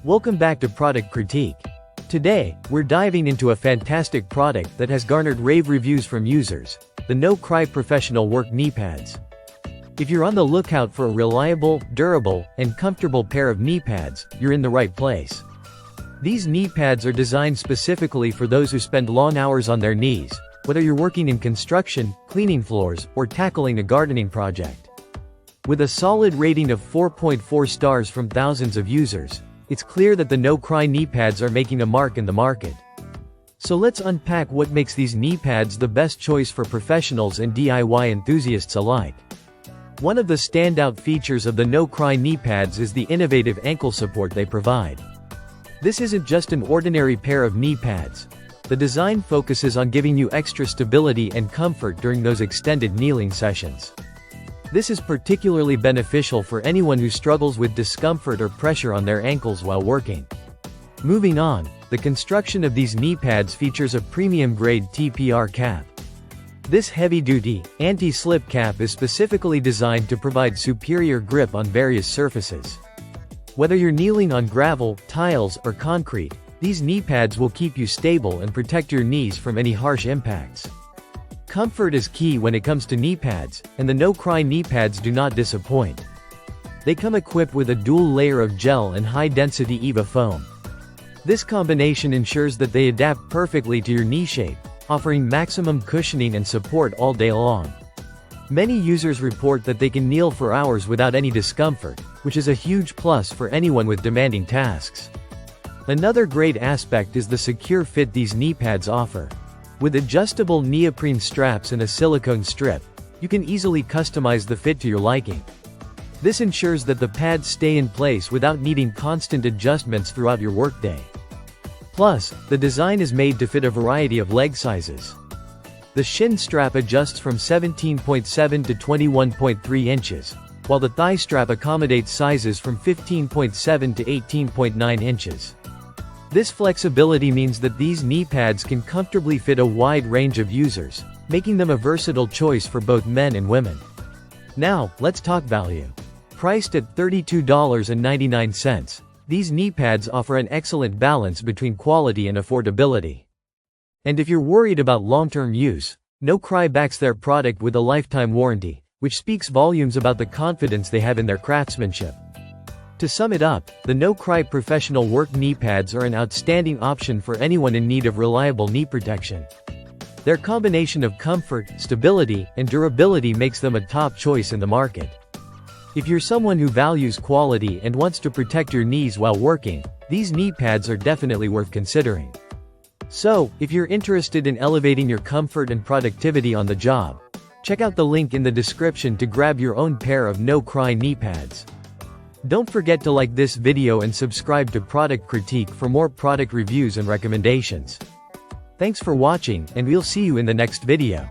Welcome back to Product Critique. Today, we're diving into a fantastic product that has garnered rave reviews from users, the NoCry Professional Work Knee Pads. If you're on the lookout for a reliable, durable, and comfortable pair of knee pads, you're in the right place. These knee pads are designed specifically for those who spend long hours on their knees, whether you're working in construction, cleaning floors, or tackling a gardening project. With a solid rating of 4.4 stars from thousands of users, it's clear that the NoCry knee pads are making a mark in the market. So let's unpack what makes these knee pads the best choice for professionals and DIY enthusiasts alike. One of the standout features of the NoCry knee pads is the innovative ankle support they provide. This isn't just an ordinary pair of knee pads. The design focuses on giving you extra stability and comfort during those extended kneeling sessions. This is particularly beneficial for anyone who struggles with discomfort or pressure on their ankles while working. Moving on, the construction of these knee pads features a premium-grade TPR cap. This heavy-duty, anti-slip cap is specifically designed to provide superior grip on various surfaces. Whether you're kneeling on gravel, tiles, or concrete, these knee pads will keep you stable and protect your knees from any harsh impacts. Comfort is key when it comes to knee pads, and the NoCry knee pads do not disappoint. They come equipped with a dual layer of gel and high-density EVA foam. This combination ensures that they adapt perfectly to your knee shape, offering maximum cushioning and support all day long. Many users report that they can kneel for hours without any discomfort, which is a huge plus for anyone with demanding tasks. Another great aspect is the secure fit these knee pads offer. With adjustable neoprene straps and a silicone strip, you can easily customize the fit to your liking. This ensures that the pads stay in place without needing constant adjustments throughout your workday. Plus, the design is made to fit a variety of leg sizes. The shin strap adjusts from 17.7 to 21.3 inches, while the thigh strap accommodates sizes from 15.7 to 18.9 inches. This flexibility means that these knee pads can comfortably fit a wide range of users, making them a versatile choice for both men and women. Now, let's talk value. Priced at $32.99, these knee pads offer an excellent balance between quality and affordability. And if you're worried about long-term use, NoCry backs their product with a lifetime warranty, which speaks volumes about the confidence they have in their craftsmanship. To sum it up, the NoCry Professional Work Knee Pads are an outstanding option for anyone in need of reliable knee protection. Their combination of comfort, stability, and durability makes them a top choice in the market. If you're someone who values quality and wants to protect your knees while working, these knee pads are definitely worth considering. So, if you're interested in elevating your comfort and productivity on the job, check out the link in the description to grab your own pair of NoCry knee pads. Don't forget to like this video and subscribe to Product Critique for more product reviews and recommendations. Thanks for watching, and we'll see you in the next video.